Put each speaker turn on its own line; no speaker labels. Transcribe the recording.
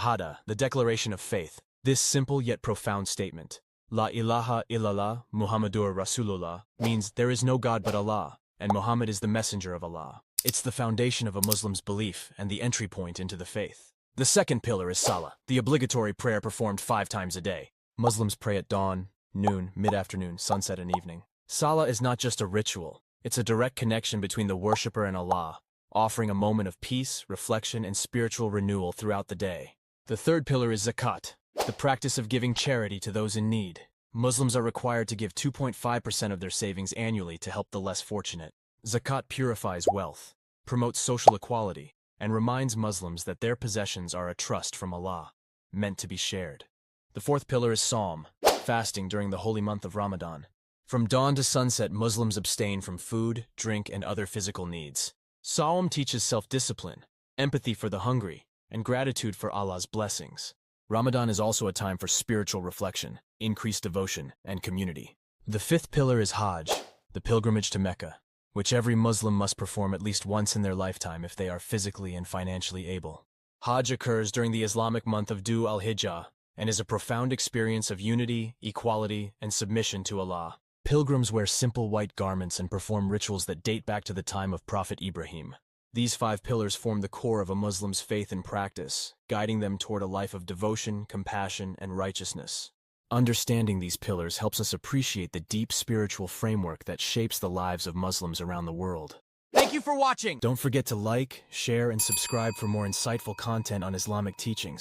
Shahada, the declaration of faith. This simple yet profound statement, La ilaha illallah Muhammadur Rasulullah, means there is no God but Allah, and Muhammad is the messenger of Allah. It's the foundation of a Muslim's belief and the entry point into the faith. The second pillar is Salah, the obligatory prayer performed 5 times a day. Muslims pray at dawn, noon, mid-afternoon, sunset, and evening. Salah is not just a ritual, it's a direct connection between the worshipper and Allah, offering a moment of peace, reflection, and spiritual renewal throughout the day. The third pillar is Zakat, the practice of giving charity to those in need. Muslims are required to give 2.5% of their savings annually to help the less fortunate. Zakat purifies wealth, promotes social equality, and reminds Muslims that their possessions are a trust from Allah, meant to be shared. The fourth pillar is Sawm, fasting during the holy month of Ramadan. From dawn to sunset, Muslims abstain from food, drink, and other physical needs. Sawm teaches self-discipline, empathy for the hungry, and gratitude for Allah's blessings. Ramadan is also a time for spiritual reflection, increased devotion, and community. The fifth pillar is Hajj, the pilgrimage to Mecca, which every Muslim must perform at least once in their lifetime if they are physically and financially able. Hajj occurs during the Islamic month of Dhu al-Hijjah and is a profound experience of unity, equality, and submission to Allah. Pilgrims wear simple white garments and perform rituals that date back to the time of Prophet Ibrahim. These 5 pillars form the core of a Muslim's faith and practice, guiding them toward a life of devotion, compassion, and righteousness. Understanding these pillars helps us appreciate the deep spiritual framework that shapes the lives of Muslims around the world.
Thank you for watching!
Don't forget to like, share, and subscribe for more insightful content on Islamic teachings.